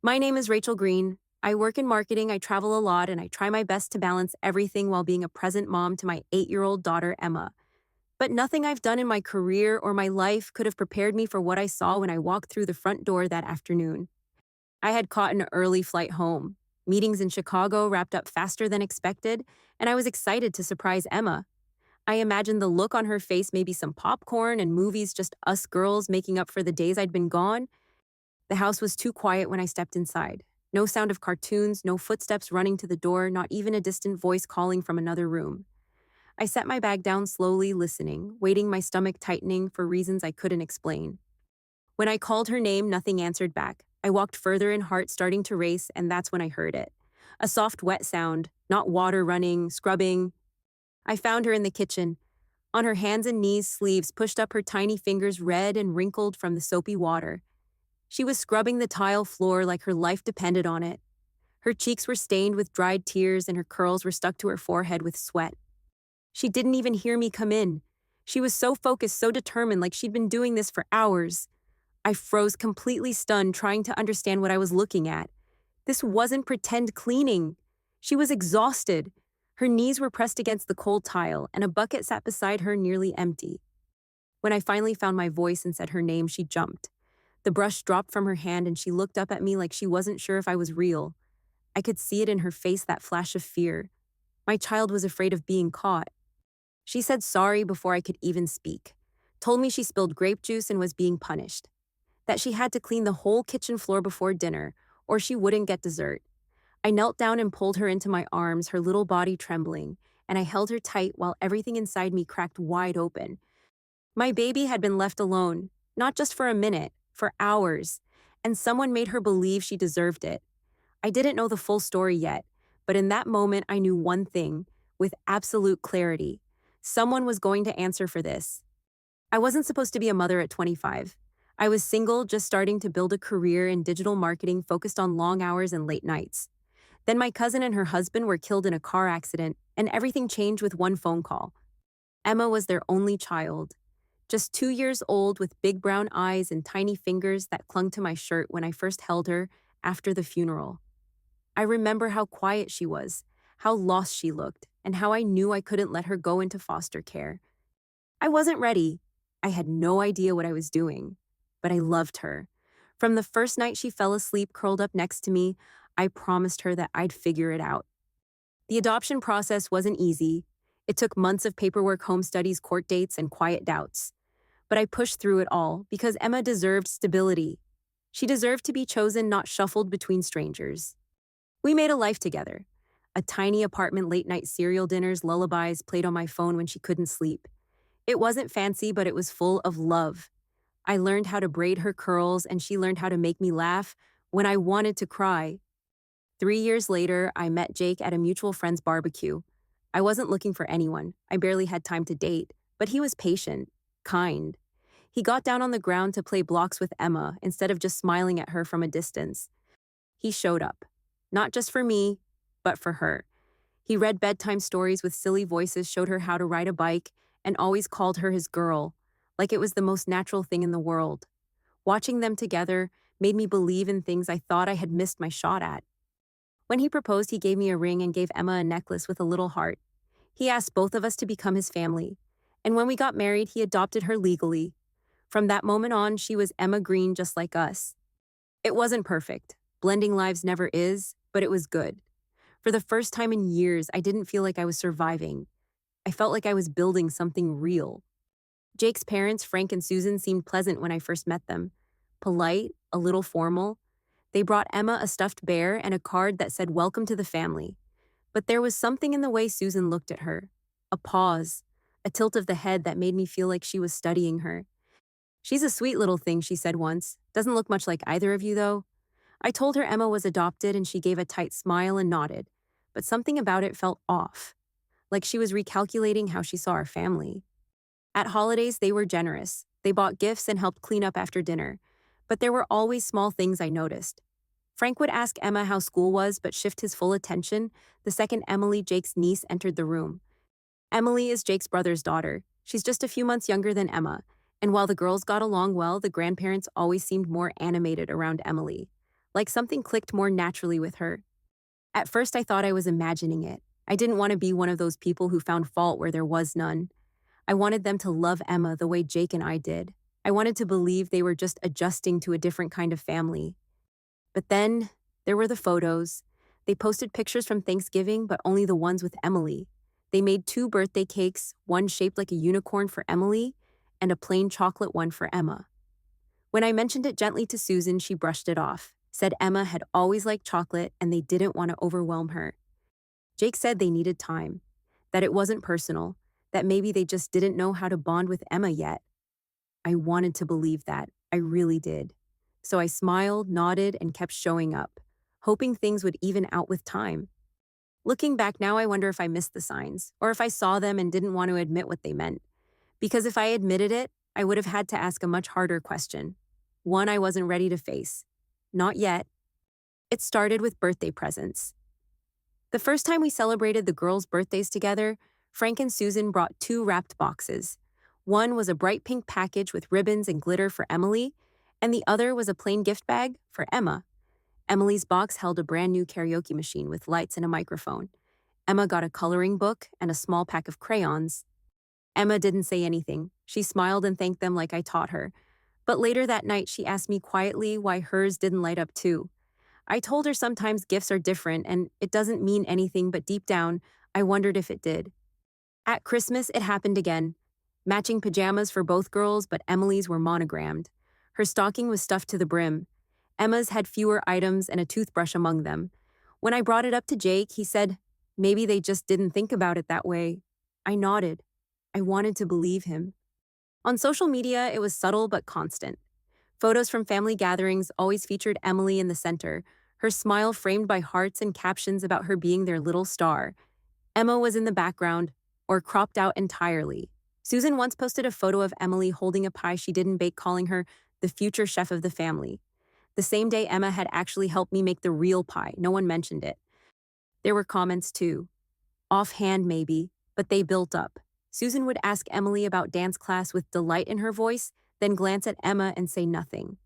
My name is Rachel Green. I work in marketing, I travel a lot, and I try my best to balance everything while being a present mom to my 8-year-old daughter, Emma. But nothing I've done in my career or my life could have prepared me for what I saw when I walked through the front door that afternoon. I had caught an early flight home. Meetings in Chicago wrapped up faster than expected, and I was excited to surprise Emma. I imagined the look on her face, maybe some popcorn and movies, just us girls making up for the days I'd been gone. The house was too quiet when I stepped inside. No sound of cartoons, no footsteps running to the door, not even a distant voice calling from another room. I set my bag down slowly, listening, waiting, my stomach tightening for reasons I couldn't explain. When I called her name, nothing answered back. I walked further in, heart starting to race, and that's when I heard it. A soft, wet sound, not water running, scrubbing. I found her in the kitchen. On her hands and knees, sleeves pushed up, her tiny fingers red and wrinkled from the soapy water. She was scrubbing the tile floor like her life depended on it. Her cheeks were stained with dried tears and her curls were stuck to her forehead with sweat. She didn't even hear me come in. She was so focused, so determined, like she'd been doing this for hours. I froze, completely stunned, trying to understand what I was looking at. This wasn't pretend cleaning. She was exhausted. Her knees were pressed against the cold tile, and a bucket sat beside her, nearly empty. When I finally found my voice and said her name, she jumped. The brush dropped from her hand and she looked up at me like she wasn't sure if I was real. I could see it in her face, that flash of fear. My child was afraid of being caught. She said sorry before I could even speak, told me she spilled grape juice and was being punished, that she had to clean the whole kitchen floor before dinner or she wouldn't get dessert. I knelt down and pulled her into my arms, her little body trembling, and I held her tight while everything inside me cracked wide open. My baby had been left alone, not just for a minute, for hours, and someone made her believe she deserved it. I didn't know the full story yet, but in that moment I knew one thing, with absolute clarity. Someone was going to answer for this. I wasn't supposed to be a mother at 25. I was single, just starting to build a career in digital marketing focused on long hours and late nights. Then my cousin and her husband were killed in a car accident, and everything changed with one phone call. Emma was their only child. Just 2 years old, with big brown eyes and tiny fingers that clung to my shirt when I first held her after the funeral. I remember how quiet she was, how lost she looked, and how I knew I couldn't let her go into foster care. I wasn't ready. I had no idea what I was doing, but I loved her. From the first night she fell asleep curled up next to me, I promised her that I'd figure it out. The adoption process wasn't easy. It took months of paperwork, home studies, court dates, and quiet doubts. But I pushed through it all because Emma deserved stability. She deserved to be chosen, not shuffled between strangers. We made a life together. A tiny apartment, late night cereal dinners, lullabies played on my phone when she couldn't sleep. It wasn't fancy, but it was full of love. I learned how to braid her curls, and she learned how to make me laugh when I wanted to cry. 3 years later, I met Jake at a mutual friend's barbecue. I wasn't looking for anyone. I barely had time to date, but he was patient, kind. He got down on the ground to play blocks with Emma instead of just smiling at her from a distance. He showed up, not just for me, but for her. He read bedtime stories with silly voices, showed her how to ride a bike, and always called her his girl, like it was the most natural thing in the world. Watching them together made me believe in things I thought I had missed my shot at. When he proposed, he gave me a ring and gave Emma a necklace with a little heart. He asked both of us to become his family. And when we got married, he adopted her legally. From that moment on, she was Emma Green, just like us. It wasn't perfect. Blending lives never is, but it was good. For the first time in years, I didn't feel like I was surviving. I felt like I was building something real. Jake's parents, Frank and Susan, seemed pleasant when I first met them. Polite, a little formal. They brought Emma a stuffed bear and a card that said, "Welcome to the family." But there was something in the way Susan looked at her. A pause, a tilt of the head that made me feel like she was studying her. "She's a sweet little thing," she said once. "Doesn't look much like either of you, though." I told her Emma was adopted and she gave a tight smile and nodded. But something about it felt off, like she was recalculating how she saw our family. At holidays, they were generous. They bought gifts and helped clean up after dinner. But there were always small things I noticed. Frank would ask Emma how school was, but shift his full attention the second Emily, Jake's niece, entered the room. Emily is Jake's brother's daughter. She's just a few months younger than Emma, and while the girls got along well, the grandparents always seemed more animated around Emily. like something clicked more naturally with her. At first, I thought I was imagining it. I didn't want to be one of those people who found fault where there was none. I wanted them to love Emma the way Jake and I did. I wanted to believe they were just adjusting to a different kind of family. But then, there were the photos. They posted pictures from Thanksgiving, but only the ones with Emily. They made two birthday cakes, one shaped like a unicorn for Emily, and a plain chocolate one for Emma. When I mentioned it gently to Susan, she brushed it off, said Emma had always liked chocolate and they didn't want to overwhelm her. Jake said they needed time, that it wasn't personal, that maybe they just didn't know how to bond with Emma yet. I wanted to believe that. I really did. So I smiled, nodded, and kept showing up, hoping things would even out with time. Looking back now, I wonder if I missed the signs, or if I saw them and didn't want to admit what they meant. Because if I admitted it, I would have had to ask a much harder question. One I wasn't ready to face. Not yet. It started with birthday presents. The first time we celebrated the girls' birthdays together, Frank and Susan brought two wrapped boxes. One was a bright pink package with ribbons and glitter for Emily, and the other was a plain gift bag for Emma. Emily's box held a brand new karaoke machine with lights and a microphone. Emma got a coloring book and a small pack of crayons. Emma didn't say anything. She smiled and thanked them like I taught her. But later that night, she asked me quietly why hers didn't light up too. I told her sometimes gifts are different and it doesn't mean anything, but deep down, I wondered if it did. At Christmas, it happened again. Matching pajamas for both girls, but Emily's were monogrammed. Her stocking was stuffed to the brim. Emma's had fewer items and a toothbrush among them. When I brought it up to Jake, he said, maybe they just didn't think about it that way. I nodded. I wanted to believe him. On social media, it was subtle but constant. Photos from family gatherings always featured Emily in the center, her smile framed by hearts and captions about her being their little star. Emma was in the background, or cropped out entirely. Susan once posted a photo of Emily holding a pie she didn't bake, calling her the future chef of the family. The same day, Emma had actually helped me make the real pie. No one mentioned it. There were comments too. Offhand maybe, but they built up. Susan would ask Emily about dance class with delight in her voice, then glance at Emma and say nothing.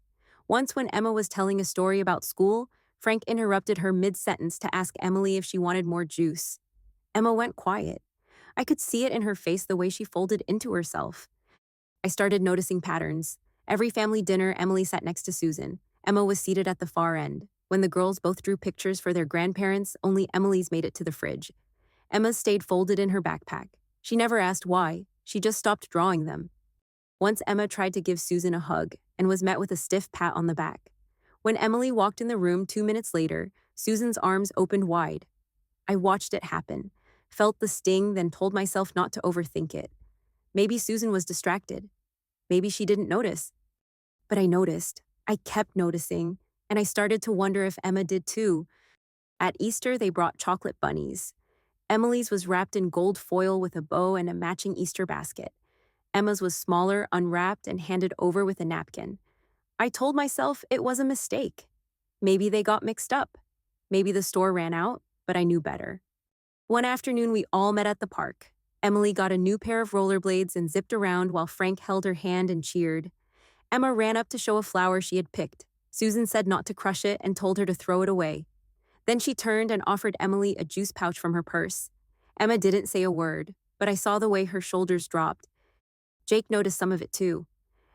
Once when Emma was telling a story about school, Frank interrupted her mid-sentence to ask Emily if she wanted more juice. Emma went quiet. I could see it in her face the way she folded into herself. I started noticing patterns. Every family dinner, Emily sat next to Susan. Emma was seated at the far end. When the girls both drew pictures for their grandparents, only Emily's made it to the fridge. Emma's stayed folded in her backpack. She never asked why. She just stopped drawing them. Once Emma tried to give Susan a hug and was met with a stiff pat on the back. When Emily walked in the room 2 minutes later, Susan's arms opened wide. I watched it happen, felt the sting, then told myself not to overthink it. Maybe Susan was distracted. Maybe she didn't notice. But I noticed. I kept noticing, and I started to wonder if Emma did too. At Easter, they brought chocolate bunnies. Emily's was wrapped in gold foil with a bow and a matching Easter basket. Emma's was smaller, unwrapped, and handed over with a napkin. I told myself it was a mistake. Maybe they got mixed up. Maybe the store ran out, but I knew better. One afternoon, we all met at the park. Emily got a new pair of rollerblades and zipped around while Frank held her hand and cheered. Emma ran up to show a flower she had picked. Susan said not to crush it and told her to throw it away. Then she turned and offered Emily a juice pouch from her purse. Emma didn't say a word, but I saw the way her shoulders dropped. Jake noticed some of it too.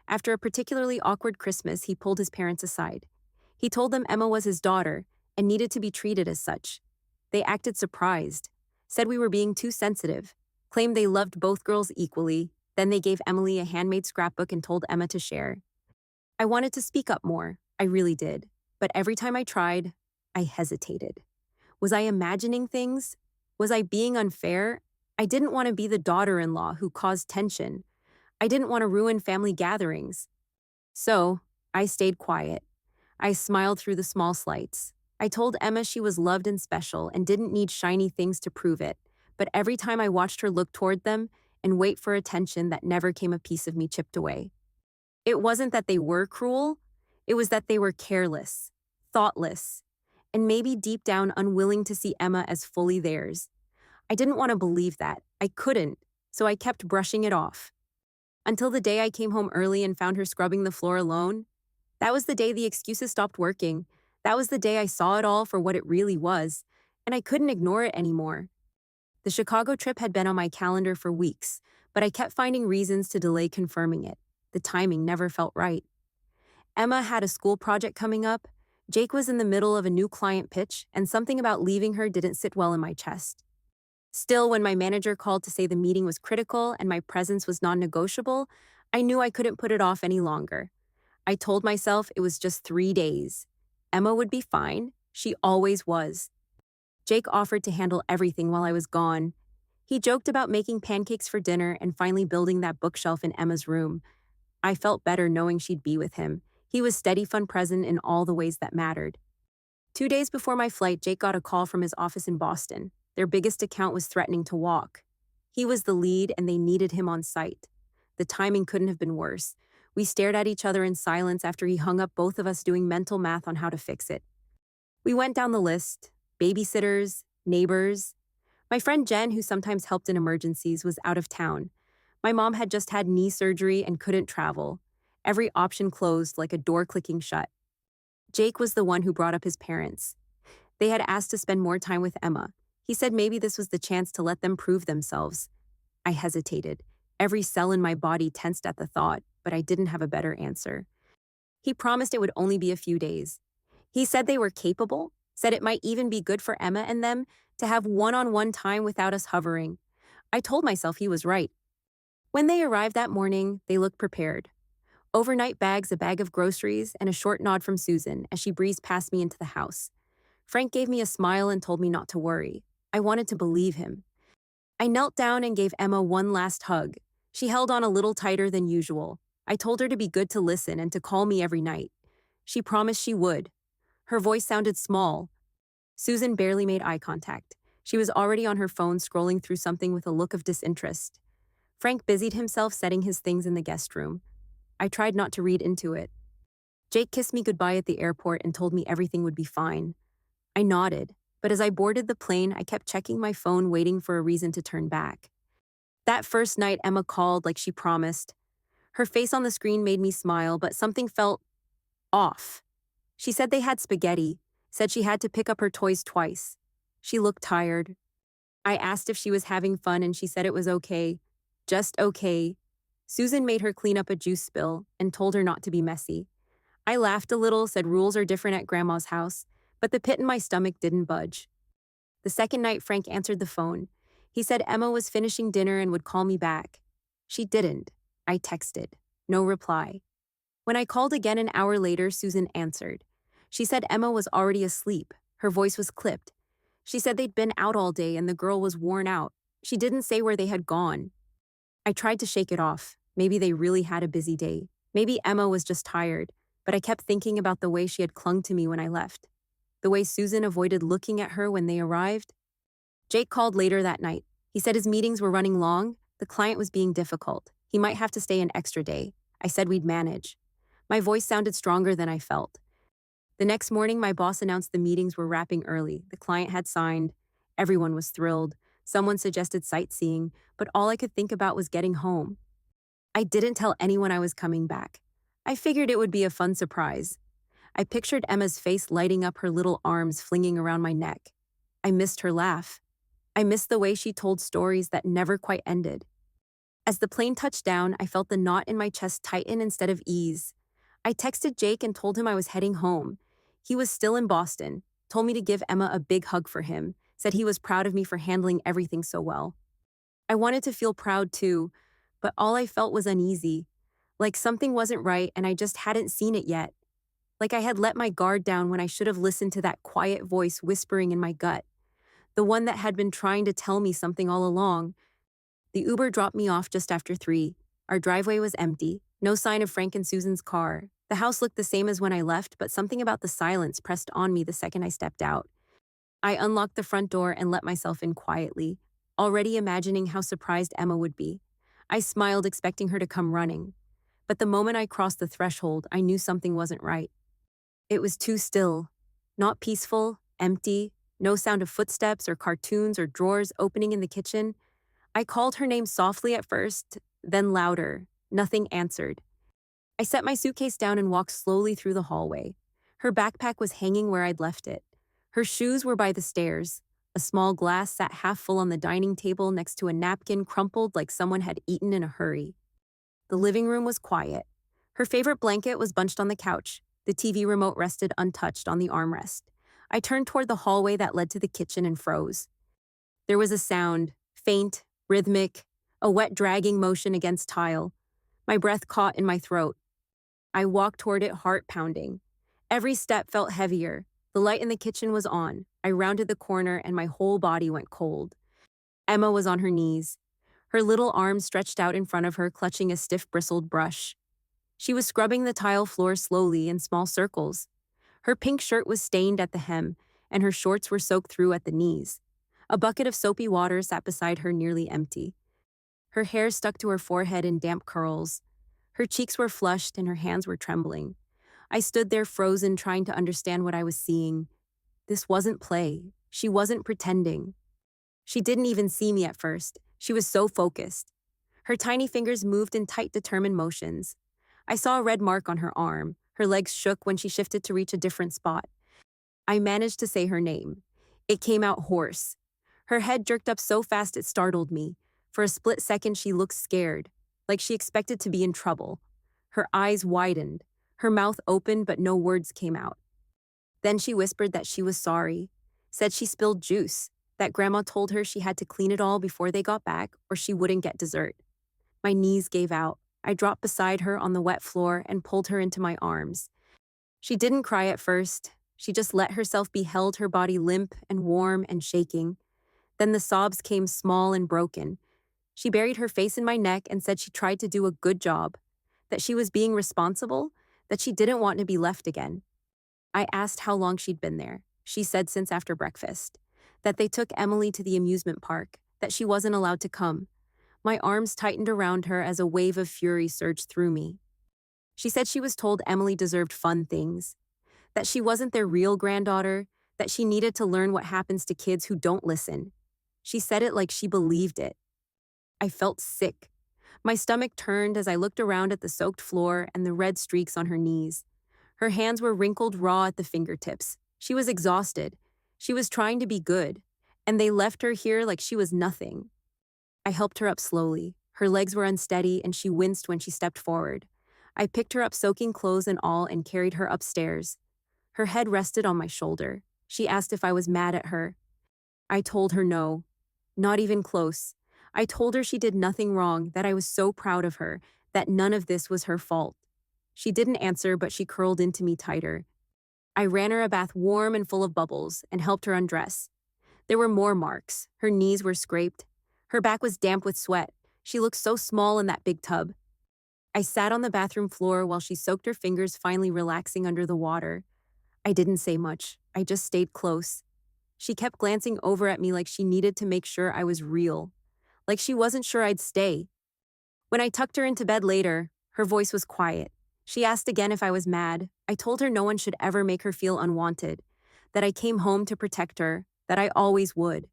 After a particularly awkward Christmas, he pulled his parents aside. He told them Emma was his daughter and needed to be treated as such. They acted surprised, said we were being too sensitive, claimed they loved both girls equally. Then they gave Emily a handmade scrapbook and told Emma to share. I wanted to speak up more, I really did, but every time I tried, I hesitated. Was I imagining things? Was I being unfair? I didn't want to be the daughter-in-law who caused tension. I didn't want to ruin family gatherings. So, I stayed quiet. I smiled through the small slights. I told Emma she was loved and special and didn't need shiny things to prove it, but every time I watched her look toward them and wait for attention that never came, a piece of me chipped away. It wasn't that they were cruel, it was that they were careless, thoughtless, and maybe deep down unwilling to see Emma as fully theirs. I didn't want to believe that. I couldn't, so I kept brushing it off. Until the day I came home early and found her scrubbing the floor alone. That was the day the excuses stopped working. That was the day I saw it all for what it really was, and I couldn't ignore it anymore. The Chicago trip had been on my calendar for weeks, but I kept finding reasons to delay confirming it. The timing never felt right. Emma had a school project coming up, Jake was in the middle of a new client pitch, and something about leaving her didn't sit well in my chest. Still, when my manager called to say the meeting was critical and my presence was non negotiable, I knew I couldn't put it off any longer. I told myself it was just 3 days. Emma would be fine. She always was. Jake offered to handle everything while I was gone. He joked about making pancakes for dinner and finally building that bookshelf in Emma's room. I felt better knowing she'd be with him. He was steady, fun, present in all the ways that mattered. 2 days before my flight, Jake got a call from his office in Boston. Their biggest account was threatening to walk. He was the lead and they needed him on site. The timing couldn't have been worse. We stared at each other in silence after he hung up, both of us doing mental math on how to fix it. We went down the list: babysitters, neighbors. My friend Jen, who sometimes helped in emergencies, was out of town. My mom had just had knee surgery and couldn't travel. Every option closed like a door clicking shut. Jake was the one who brought up his parents. They had asked to spend more time with Emma. He said maybe this was the chance to let them prove themselves. I hesitated. Every cell in my body tensed at the thought, but I didn't have a better answer. He promised it would only be a few days. He said they were capable, said it might even be good for Emma and them to have one-on-one time without us hovering. I told myself he was right. When they arrived that morning, they looked prepared. Overnight bags, a bag of groceries, and a short nod from Susan as she breezed past me into the house. Frank gave me a smile and told me not to worry. I wanted to believe him. I knelt down and gave Emma one last hug. She held on a little tighter than usual. I told her to be good to listen and to call me every night. She promised she would. Her voice sounded small. Susan barely made eye contact. She was already on her phone scrolling through something with a look of disinterest. Frank busied himself setting his things in the guest room. I tried not to read into it. Jake kissed me goodbye at the airport and told me everything would be fine. I nodded, but as I boarded the plane, I kept checking my phone, waiting for a reason to turn back. That first night, Emma called like she promised. Her face on the screen made me smile, but something felt off. She said they had spaghetti, said she had to pick up her toys twice. She looked tired. I asked if she was having fun and she said it was okay. Just okay. Susan made her clean up a juice spill and told her not to be messy. I laughed a little, said rules are different at Grandma's house, but the pit in my stomach didn't budge. The second night, Frank answered the phone. He said Emma was finishing dinner and would call me back. She didn't. I texted. No reply. When I called again an hour later, Susan answered. She said Emma was already asleep. Her voice was clipped. She said they'd been out all day and the girl was worn out. She didn't say where they had gone. I tried to shake it off. Maybe they really had a busy day. Maybe Emma was just tired, but I kept thinking about the way she had clung to me when I left. The way Susan avoided looking at her when they arrived. Jake called later that night. He said his meetings were running long. The client was being difficult. He might have to stay an extra day. I said we'd manage. My voice sounded stronger than I felt. The next morning, my boss announced the meetings were wrapping early. The client had signed. Everyone was thrilled. Someone suggested sightseeing, but all I could think about was getting home. I didn't tell anyone I was coming back. I figured it would be a fun surprise. I pictured Emma's face lighting up, her little arms flinging around my neck. I missed her laugh. I missed the way she told stories that never quite ended. As the plane touched down, I felt the knot in my chest tighten instead of ease. I texted Jake and told him I was heading home. He was still in Boston, told me to give Emma a big hug for him, said he was proud of me for handling everything so well. I wanted to feel proud too, but all I felt was uneasy, like something wasn't right and I just hadn't seen it yet. Like I had let my guard down when I should have listened to that quiet voice whispering in my gut, the one that had been trying to tell me something all along. The Uber dropped me off just after 3. Our driveway was empty, no sign of Frank and Susan's car. The house looked the same as when I left, but something about the silence pressed on me the second I stepped out. I unlocked the front door and let myself in quietly, already imagining how surprised Emma would be. I smiled, expecting her to come running. But the moment I crossed the threshold, I knew something wasn't right. It was too still. Not peaceful, empty, no sound of footsteps or cartoons or drawers opening in the kitchen. I called her name softly at first, then louder. Nothing answered. I set my suitcase down and walked slowly through the hallway. Her backpack was hanging where I'd left it. Her shoes were by the stairs. A small glass sat half full on the dining table next to a napkin crumpled like someone had eaten in a hurry. The living room was quiet. Her favorite blanket was bunched on the couch. The TV remote rested untouched on the armrest. I turned toward the hallway that led to the kitchen and froze. There was a sound, faint, rhythmic, a wet dragging motion against tile. My breath caught in my throat. I walked toward it, heart pounding. Every step felt heavier. The light in the kitchen was on. I rounded the corner and my whole body went cold. Emma was on her knees. Her little arms stretched out in front of her, clutching a stiff bristled brush. She was scrubbing the tile floor slowly in small circles. Her pink shirt was stained at the hem, and her shorts were soaked through at the knees. A bucket of soapy water sat beside her, nearly empty. Her hair stuck to her forehead in damp curls. Her cheeks were flushed and her hands were trembling. I stood there frozen, trying to understand what I was seeing. This wasn't play. She wasn't pretending. She didn't even see me at first. She was so focused. Her tiny fingers moved in tight, determined motions. I saw a red mark on her arm. Her legs shook when she shifted to reach a different spot. I managed to say her name. It came out hoarse. Her head jerked up so fast it startled me. For a split second, she looked scared, like she expected to be in trouble. Her eyes widened. Her mouth opened, but no words came out. Then she whispered that she was sorry, said she spilled juice, that Grandma told her she had to clean it all before they got back or she wouldn't get dessert. My knees gave out. I dropped beside her on the wet floor and pulled her into my arms. She didn't cry at first. She just let herself be held, her body limp and warm and shaking. Then the sobs came small and broken. She buried her face in my neck and said she tried to do a good job, that she was being responsible, that she didn't want to be left again. I asked how long she'd been there. She said since after breakfast, that they took Emily to the amusement park, that she wasn't allowed to come. My arms tightened around her as a wave of fury surged through me. She said she was told Emily deserved fun things, that she wasn't their real granddaughter, that she needed to learn what happens to kids who don't listen. She said it like she believed it. I felt sick. My stomach turned as I looked around at the soaked floor and the red streaks on her knees. Her hands were wrinkled raw at the fingertips. She was exhausted. She was trying to be good, and they left her here like she was nothing. I helped her up slowly. Her legs were unsteady and she winced when she stepped forward. I picked her up, soaking clothes and all, and carried her upstairs. Her head rested on my shoulder. She asked if I was mad at her. I told her no, not even close. I told her she did nothing wrong, that I was so proud of her, that none of this was her fault. She didn't answer, but she curled into me tighter. I ran her a bath warm and full of bubbles and helped her undress. There were more marks. Her knees were scraped. Her back was damp with sweat. She looked so small in that big tub. I sat on the bathroom floor while she soaked her fingers, finally relaxing under the water. I didn't say much. I just stayed close. She kept glancing over at me like she needed to make sure I was real, like she wasn't sure I'd stay. When I tucked her into bed later, her voice was quiet. She asked again if I was mad. I told her no one should ever make her feel unwanted, that I came home to protect her, that I always would.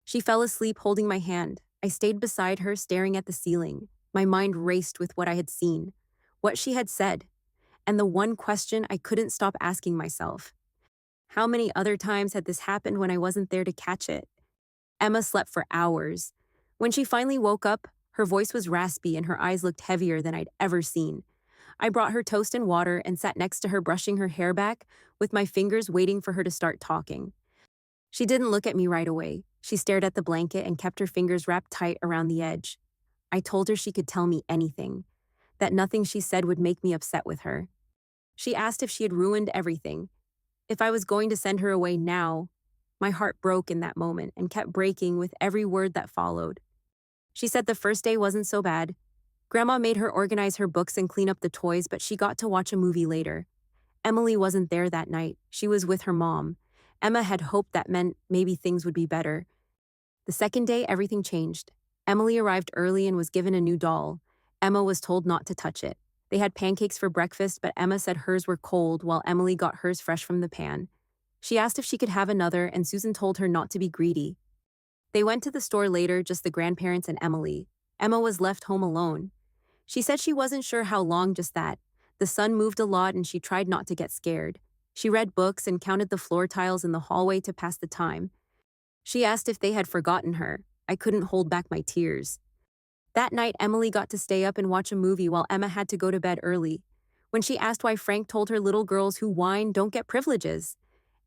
She fell asleep holding my hand. I stayed beside her, staring at the ceiling. My mind raced with what I had seen, what she had said, and the one question I couldn't stop asking myself. How many other times had this happened when I wasn't there to catch it? Emma slept for hours. When she finally woke up, her voice was raspy and her eyes looked heavier than I'd ever seen. I brought her toast and water and sat next to her, brushing her hair back, with my fingers waiting for her to start talking. She didn't look at me right away. She stared at the blanket and kept her fingers wrapped tight around the edge. I told her she could tell me anything, that nothing she said would make me upset with her. She asked if she had ruined everything, if I was going to send her away now. My heart broke in that moment and kept breaking with every word that followed. She said the first day wasn't so bad. Grandma made her organize her books and clean up the toys, but she got to watch a movie later. Emily wasn't there that night. She was with her mom. Emma had hoped that meant maybe things would be better. The second day, everything changed. Emily arrived early and was given a new doll. Emma was told not to touch it. They had pancakes for breakfast, but Emma said hers were cold while Emily got hers fresh from the pan. She asked if she could have another, and Susan told her not to be greedy. They went to the store later, just the grandparents and Emily. Emma was left home alone. She said she wasn't sure how long, just that. The sun moved a lot and she tried not to get scared. She read books and counted the floor tiles in the hallway to pass the time. She asked if they had forgotten her. I couldn't hold back my tears. That night, Emily got to stay up and watch a movie while Emma had to go to bed early. When she asked why Frank told her little girls who whine don't get privileges,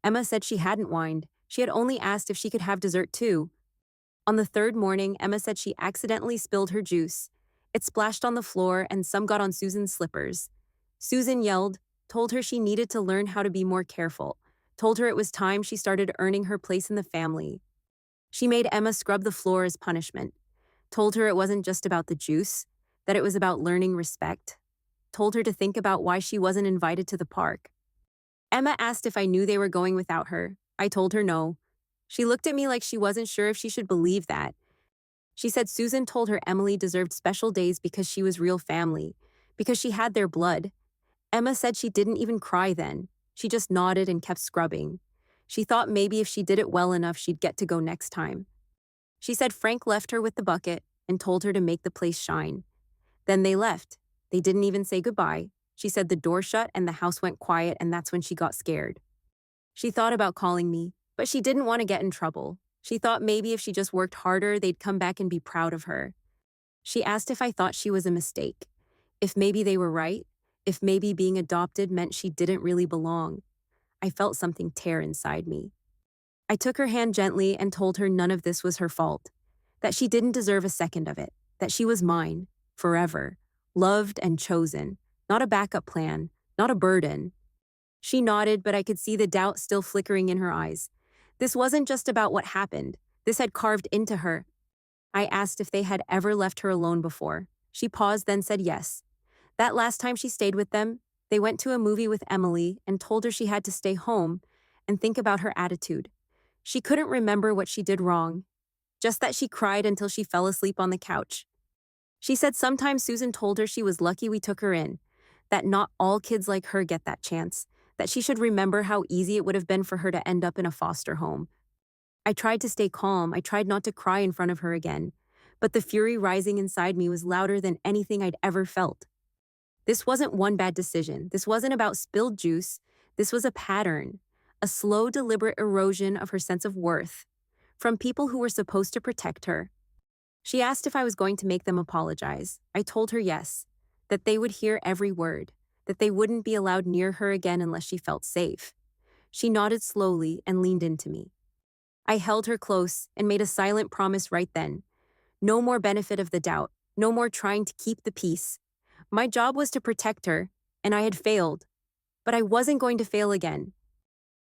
Emma said she hadn't whined. She had only asked if she could have dessert too. On the third morning, Emma said she accidentally spilled her juice. It splashed on the floor and some got on Susan's slippers. Susan yelled, told her she needed to learn how to be more careful, told her it was time she started earning her place in the family. She made Emma scrub the floor as punishment, told her it wasn't just about the juice, that it was about learning respect, told her to think about why she wasn't invited to the park. Emma asked if I knew they were going without her. I told her no. She looked at me like she wasn't sure if she should believe that. She said Susan told her Emily deserved special days because she was real family, because she had their blood. Emma said she didn't even cry then. She just nodded and kept scrubbing. She thought maybe if she did it well enough, she'd get to go next time. She said Frank left her with the bucket and told her to make the place shine. Then they left. They didn't even say goodbye. She said the door shut and the house went quiet, and that's when she got scared. She thought about calling me, but she didn't want to get in trouble. She thought maybe if she just worked harder, they'd come back and be proud of her. She asked if I thought she was a mistake, if maybe they were right, if maybe being adopted meant she didn't really belong. I felt something tear inside me. I took her hand gently and told her none of this was her fault, that she didn't deserve a second of it, that she was mine, forever, loved and chosen, not a backup plan, not a burden. She nodded, but I could see the doubt still flickering in her eyes. This wasn't just about what happened. This had carved into her. I asked if they had ever left her alone before. She paused, then said yes. That last time she stayed with them, they went to a movie with Emily and told her she had to stay home and think about her attitude. She couldn't remember what she did wrong, just that she cried until she fell asleep on the couch. She said sometimes Susan told her she was lucky we took her in, that not all kids like her get that chance, that she should remember how easy it would have been for her to end up in a foster home. I tried to stay calm. I tried not to cry in front of her again, but the fury rising inside me was louder than anything I'd ever felt. This wasn't one bad decision. This wasn't about spilled juice. This was a pattern, a slow, deliberate erosion of her sense of worth from people who were supposed to protect her. She asked if I was going to make them apologize. I told her yes, that they would hear every word, that they wouldn't be allowed near her again unless she felt safe. She nodded slowly and leaned into me. I held her close and made a silent promise right then. No more benefit of the doubt, no more trying to keep the peace. My job was to protect her, and I had failed. But I wasn't going to fail again.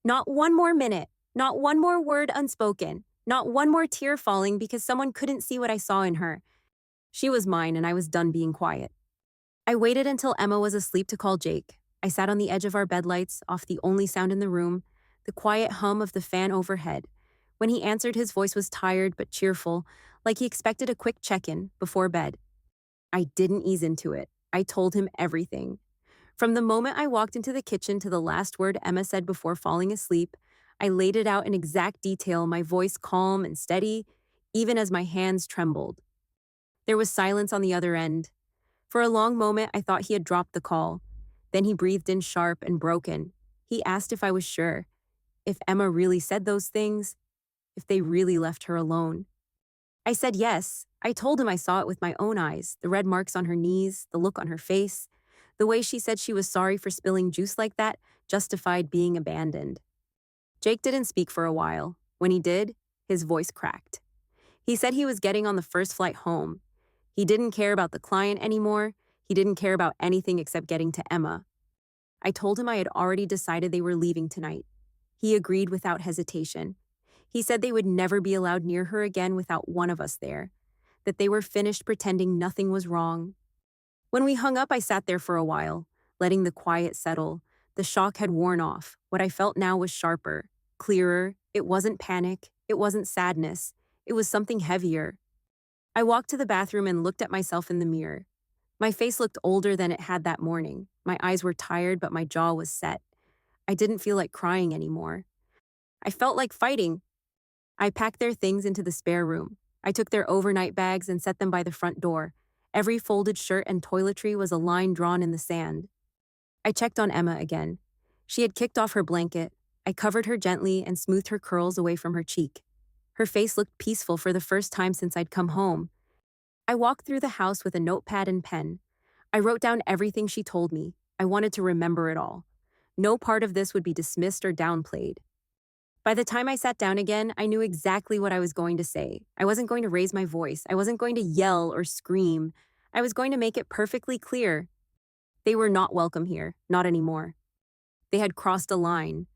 Not one more minute, not one more word unspoken, not one more tear falling because someone couldn't see what I saw in her. She was mine, and I was done being quiet. I waited until Emma was asleep to call Jake. I sat on the edge of our bedlights, off the only sound in the room, the quiet hum of the fan overhead. When he answered, his voice was tired but cheerful, like he expected a quick check-in before bed. I didn't ease into it. I told him everything. From the moment I walked into the kitchen to the last word Emma said before falling asleep, I laid it out in exact detail, my voice calm and steady, even as my hands trembled. There was silence on the other end. For a long moment, I thought he had dropped the call. Then he breathed in sharp and broken. He asked if I was sure, if Emma really said those things, if they really left her alone. I said yes. I told him I saw it with my own eyes, the red marks on her knees, the look on her face. The way she said she was sorry for spilling juice like that justified being abandoned. Jake didn't speak for a while. When he did, his voice cracked. He said he was getting on the first flight home. He didn't care about the client anymore. He didn't care about anything except getting to Emma. I told him I had already decided they were leaving tonight. He agreed without hesitation. He said they would never be allowed near her again without one of us there, that they were finished pretending nothing was wrong. When we hung up, I sat there for a while, letting the quiet settle. The shock had worn off. What I felt now was sharper, clearer. It wasn't panic. It wasn't sadness. It was something heavier. I walked to the bathroom and looked at myself in the mirror. My face looked older than it had that morning. My eyes were tired, but my jaw was set. I didn't feel like crying anymore. I felt like fighting. I packed their things into the spare room. I took their overnight bags and set them by the front door. Every folded shirt and toiletry was a line drawn in the sand. I checked on Emma again. She had kicked off her blanket. I covered her gently and smoothed her curls away from her cheek. Her face looked peaceful for the first time since I'd come home. I walked through the house with a notepad and pen. I wrote down everything she told me. I wanted to remember it all. No part of this would be dismissed or downplayed. By the time I sat down again, I knew exactly what I was going to say. I wasn't going to raise my voice. I wasn't going to yell or scream. I was going to make it perfectly clear. They were not welcome here, not anymore. They had crossed a line,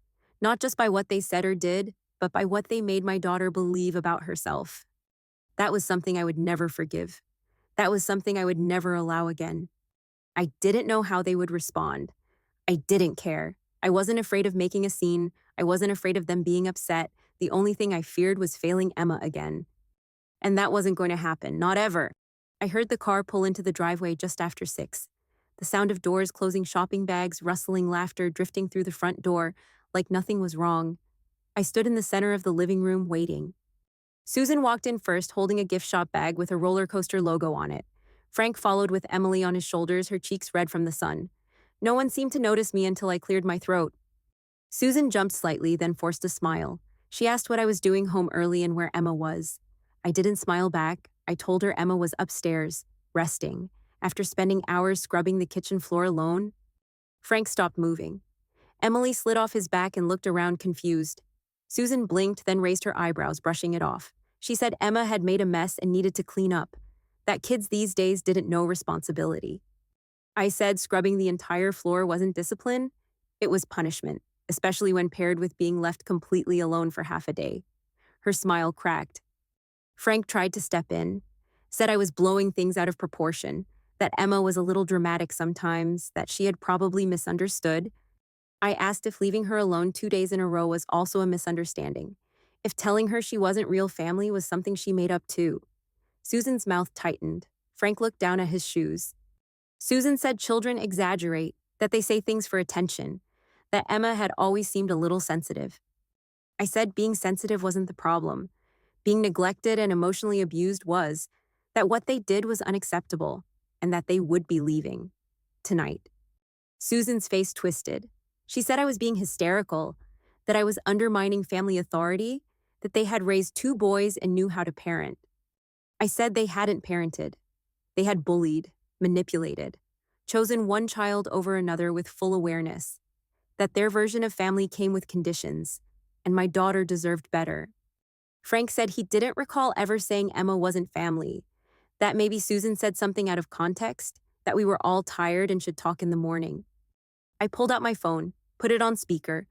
not just by what they said or did, but by what they made my daughter believe about herself. That was something I would never forgive. That was something I would never allow again. I didn't know how they would respond. I didn't care. I wasn't afraid of making a scene. I wasn't afraid of them being upset. The only thing I feared was failing Emma again. And that wasn't going to happen, not ever. I heard the car pull into the driveway just after 6. The sound of doors closing, shopping bags, rustling laughter drifting through the front door, like nothing was wrong. I stood in the center of the living room waiting. Susan walked in first, holding a gift shop bag with a roller coaster logo on it. Frank followed with Emily on his shoulders, her cheeks red from the sun. No one seemed to notice me until I cleared my throat. Susan jumped slightly, then forced a smile. She asked what I was doing home early and where Emma was. I didn't smile back. I told her Emma was upstairs, resting, after spending hours scrubbing the kitchen floor alone. Frank stopped moving. Emily slid off his back and looked around confused. Susan blinked, then raised her eyebrows, brushing it off. She said Emma had made a mess and needed to clean up, that kids these days didn't know responsibility. I said scrubbing the entire floor wasn't discipline, it was punishment, especially when paired with being left completely alone for half a day. Her smile cracked. Frank tried to step in, said I was blowing things out of proportion, that Emma was a little dramatic sometimes, that she had probably misunderstood. I asked if leaving her alone 2 days in a row was also a misunderstanding, if telling her she wasn't real family was something she made up too. Susan's mouth tightened. Frank looked down at his shoes. Susan said children exaggerate, that they say things for attention, that Emma had always seemed a little sensitive. I said being sensitive wasn't the problem. Being neglected and emotionally abused was, that what they did was unacceptable, and that they would be leaving. Tonight. Susan's face twisted. She said I was being hysterical, that I was undermining family authority, that they had raised 2 boys and knew how to parent. I said they hadn't parented. They had bullied, manipulated, chosen one child over another with full awareness, that their version of family came with conditions, and my daughter deserved better. Frank said he didn't recall ever saying Emma wasn't family, that maybe Susan said something out of context, that we were all tired and should talk in the morning. I pulled out my phone, put it on speaker.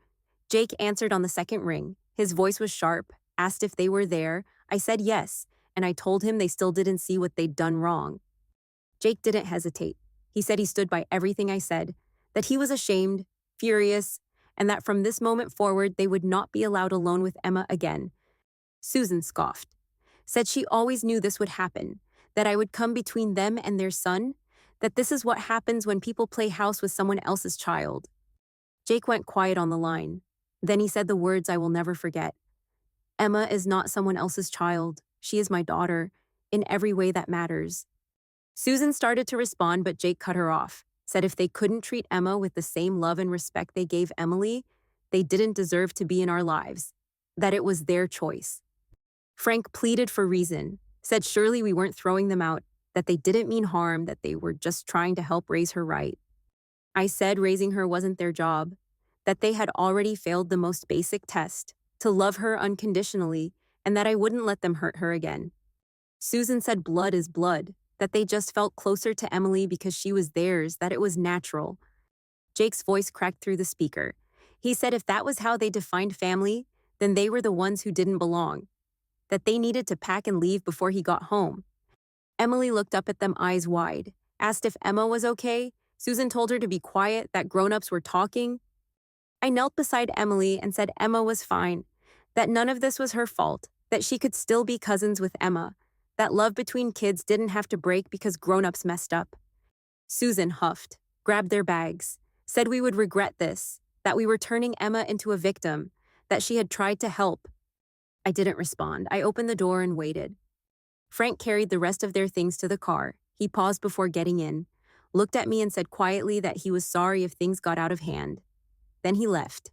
Jake answered on the second ring. His voice was sharp, asked if they were there. I said yes, and I told him they still didn't see what they'd done wrong. Jake didn't hesitate. He said he stood by everything I said, that he was ashamed, furious, and that from this moment forward they would not be allowed alone with Emma again. Susan scoffed, said she always knew this would happen, that I would come between them and their son, that this is what happens when people play house with someone else's child. Jake went quiet on the line. Then he said the words I will never forget. Emma is not someone else's child. She is my daughter, in every way that matters. Susan started to respond, but Jake cut her off, said if they couldn't treat Emma with the same love and respect they gave Emily, they didn't deserve to be in our lives, that it was their choice. Frank pleaded for reason, said surely we weren't throwing them out, that they didn't mean harm, that they were just trying to help raise her right. I said raising her wasn't their job, that they had already failed the most basic test, to love her unconditionally, and that I wouldn't let them hurt her again. Susan said blood is blood, that they just felt closer to Emily because she was theirs, that it was natural. Jake's voice cracked through the speaker. He said if that was how they defined family, then they were the ones who didn't belong, that they needed to pack and leave before he got home. Emily looked up at them, eyes wide, asked if Emma was okay. Susan told her to be quiet, that grown-ups were talking. I knelt beside Emily and said Emma was fine, that none of this was her fault, that she could still be cousins with Emma, that love between kids didn't have to break because grown-ups messed up. Susan huffed, grabbed their bags, said we would regret this, that we were turning Emma into a victim, that she had tried to help. I didn't respond. I opened the door and waited. Frank carried the rest of their things to the car. He paused before getting in, looked at me and said quietly that he was sorry if things got out of hand. Then he left.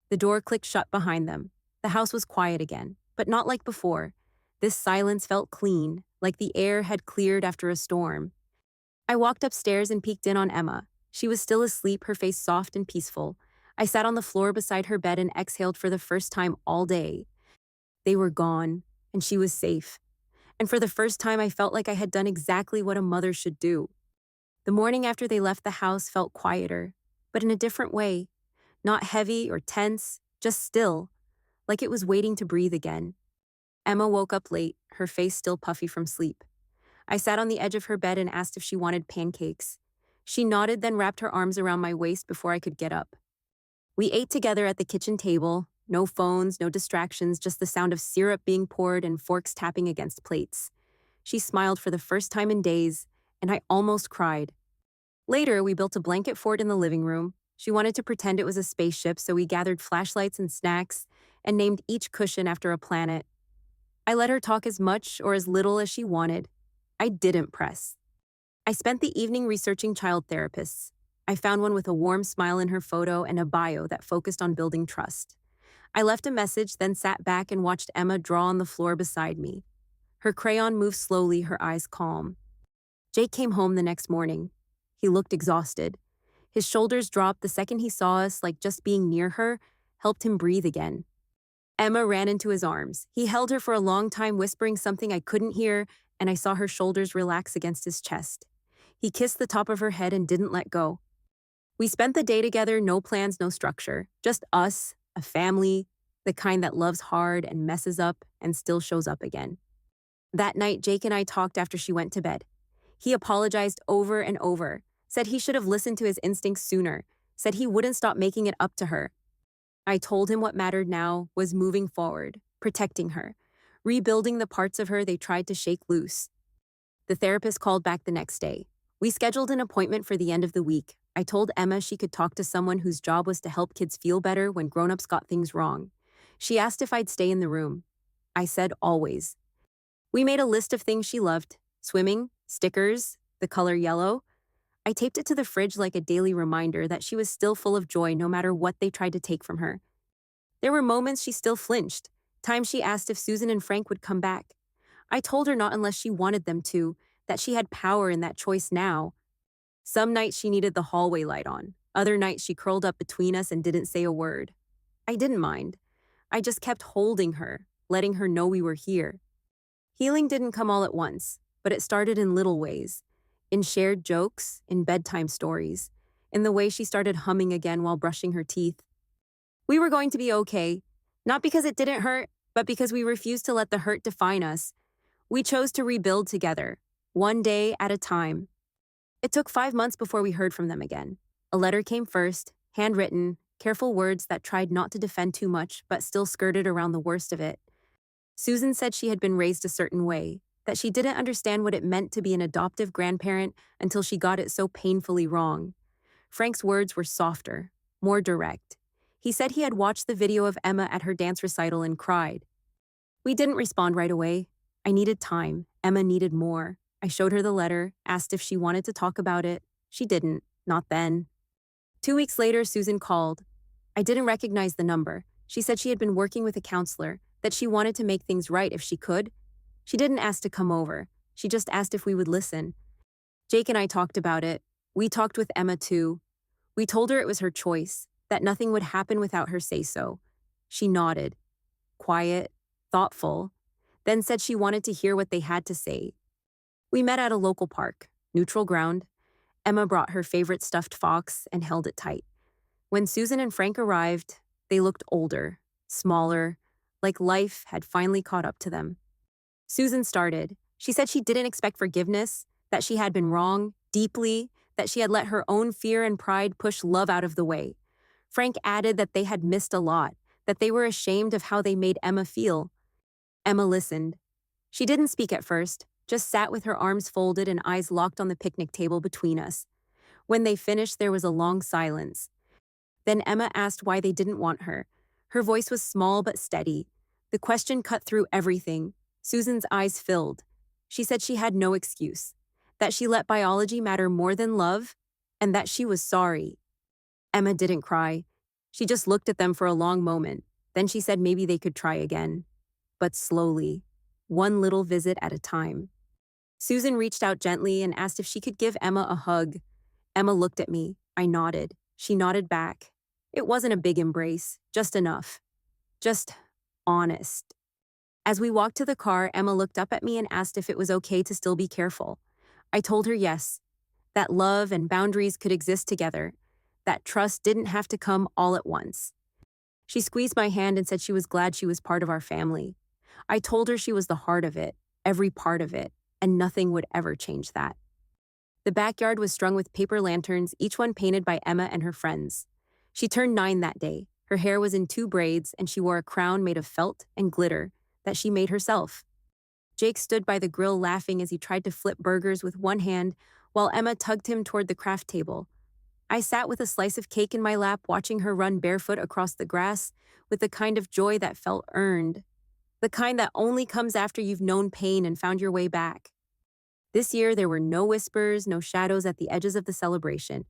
The door clicked shut behind them. The house was quiet again, but not like before. This silence felt clean, like the air had cleared after a storm. I walked upstairs and peeked in on Emma. She was still asleep, her face soft and peaceful. I sat on the floor beside her bed and exhaled for the first time all day. They were gone, and she was safe. And for the first time, I felt like I had done exactly what a mother should do. The morning after they left the house felt quieter, but in a different way. Not heavy or tense, just still, like it was waiting to breathe again. Emma woke up late, her face still puffy from sleep. I sat on the edge of her bed and asked if she wanted pancakes. She nodded, then wrapped her arms around my waist before I could get up. We ate together at the kitchen table. No phones, no distractions, just the sound of syrup being poured and forks tapping against plates. She smiled for the first time in days, and I almost cried. Later, we built a blanket fort in the living room. She wanted to pretend it was a spaceship, so we gathered flashlights and snacks and named each cushion after a planet. I let her talk as much or as little as she wanted. I didn't press. I spent the evening researching child therapists. I found one with a warm smile in her photo and a bio that focused on building trust. I left a message, then sat back and watched Emma draw on the floor beside me. Her crayon moved slowly, her eyes calm. Jake came home the next morning. He looked exhausted. His shoulders dropped the second he saw us, like just being near her helped him breathe again. Emma ran into his arms. He held her for a long time, whispering something I couldn't hear, and I saw her shoulders relax against his chest. He kissed the top of her head and didn't let go. We spent the day together, no plans, no structure. Just us, a family, the kind that loves hard and messes up and still shows up again. That night, Jake and I talked after she went to bed. He apologized over and over, said he should have listened to his instincts sooner, said he wouldn't stop making it up to her. I told him what mattered now was moving forward, protecting her, rebuilding the parts of her they tried to shake loose. The therapist called back the next day. We scheduled an appointment for the end of the week. I told Emma she could talk to someone whose job was to help kids feel better when grown-ups got things wrong. She asked if I'd stay in the room. I said always. We made a list of things she loved: swimming, stickers, the color yellow. I taped it to the fridge like a daily reminder that she was still full of joy no matter what they tried to take from her. There were moments she still flinched, times she asked if Susan and Frank would come back. I told her not unless she wanted them to, that she had power in that choice now. Some nights she needed the hallway light on. Other nights she curled up between us and didn't say a word. I didn't mind. I just kept holding her, letting her know we were here. Healing didn't come all at once, but it started in little ways. In shared jokes, in bedtime stories, in the way she started humming again while brushing her teeth. We were going to be okay, not because it didn't hurt, but because we refused to let the hurt define us. We chose to rebuild together, one day at a time. It took 5 months before we heard from them again. A letter came first, handwritten, careful words that tried not to defend too much but still skirted around the worst of it. Susan said she had been raised a certain way, that she didn't understand what it meant to be an adoptive grandparent until she got it so painfully wrong. Frank's words were softer, more direct. He said he had watched the video of Emma at her dance recital and cried. We didn't respond right away. I needed time. Emma needed more. I showed her the letter, asked if she wanted to talk about it. She didn't, not then. 2 weeks later, Susan called. I didn't recognize the number. She said she had been working with a counselor, that she wanted to make things right if she could. She didn't ask to come over. She just asked if we would listen. Jake and I talked about it. We talked with Emma too. We told her it was her choice, that nothing would happen without her say-so. She nodded, quiet, thoughtful, then said she wanted to hear what they had to say. We met at a local park, neutral ground. Emma brought her favorite stuffed fox and held it tight. When Susan and Frank arrived, they looked older, smaller, like life had finally caught up to them. Susan started. She said she didn't expect forgiveness, that she had been wrong, deeply, that she had let her own fear and pride push love out of the way. Frank added that they had missed a lot, that they were ashamed of how they made Emma feel. Emma listened. She didn't speak at first, just sat with her arms folded and eyes locked on the picnic table between us. When they finished, there was a long silence. Then Emma asked why they didn't want her. Her voice was small but steady. The question cut through everything. Susan's eyes filled. She said she had no excuse, that she let biology matter more than love, and that she was sorry. Emma didn't cry. She just looked at them for a long moment. Then she said maybe they could try again. But slowly, one little visit at a time. Susan reached out gently and asked if she could give Emma a hug. Emma looked at me. I nodded. She nodded back. It wasn't a big embrace, just enough. Just honest. As we walked to the car, Emma looked up at me and asked if it was okay to still be careful. I told her yes, that love and boundaries could exist together, that trust didn't have to come all at once. She squeezed my hand and said she was glad she was part of our family. I told her she was the heart of it, every part of it, and nothing would ever change that. The backyard was strung with paper lanterns, each one painted by Emma and her friends. She turned 9 that day. Her hair was in 2 braids, and she wore a crown made of felt and glitter that she made herself. Jake stood by the grill laughing as he tried to flip burgers with one hand while Emma tugged him toward the craft table. I sat with a slice of cake in my lap watching her run barefoot across the grass with the kind of joy that felt earned, the kind that only comes after you've known pain and found your way back. This year, there were no whispers, no shadows at the edges of the celebration,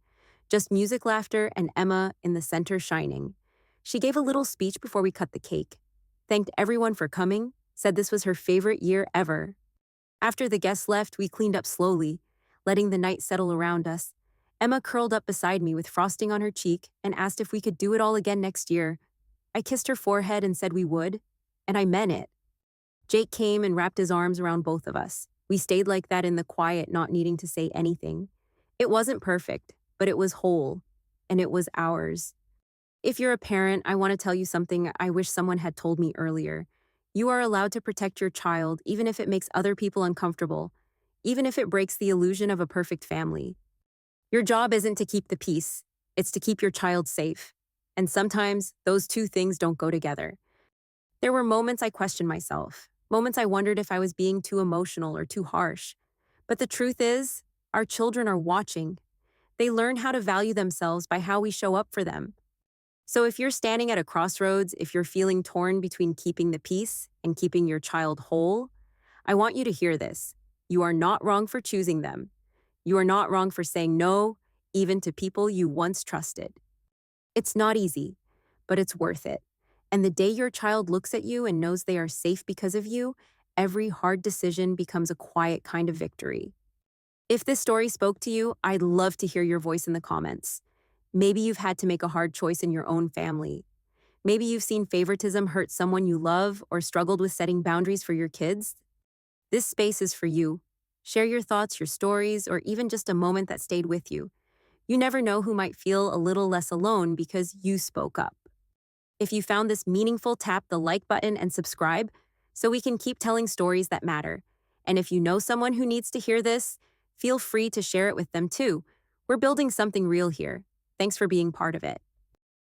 just music, laughter, and Emma in the center shining. She gave a little speech before we cut the cake, thanked everyone for coming, said this was her favorite year ever. After the guests left, we cleaned up slowly, letting the night settle around us. Emma curled up beside me with frosting on her cheek and asked if we could do it all again next year. I kissed her forehead and said we would, and I meant it. Jake came and wrapped his arms around both of us. We stayed like that in the quiet, not needing to say anything. It wasn't perfect, but it was whole, and it was ours. If you're a parent, I want to tell you something I wish someone had told me earlier. You are allowed to protect your child, even if it makes other people uncomfortable, even if it breaks the illusion of a perfect family. Your job isn't to keep the peace, it's to keep your child safe. And sometimes those two things don't go together. There were moments I questioned myself, moments I wondered if I was being too emotional or too harsh. But the truth is, our children are watching. They learn how to value themselves by how we show up for them. So if you're standing at a crossroads, if you're feeling torn between keeping the peace and keeping your child whole, I want you to hear this. You are not wrong for choosing them. You are not wrong for saying no, even to people you once trusted. It's not easy, but it's worth it. And the day your child looks at you and knows they are safe because of you, every hard decision becomes a quiet kind of victory. If this story spoke to you, I'd love to hear your voice in the comments. Maybe you've had to make a hard choice in your own family. Maybe you've seen favoritism hurt someone you love or struggled with setting boundaries for your kids. This space is for you. Share your thoughts, your stories, or even just a moment that stayed with you. You never know who might feel a little less alone because you spoke up. If you found this meaningful, tap the like button and subscribe so we can keep telling stories that matter. And if you know someone who needs to hear this, feel free to share it with them too. We're building something real here. Thanks for being part of it.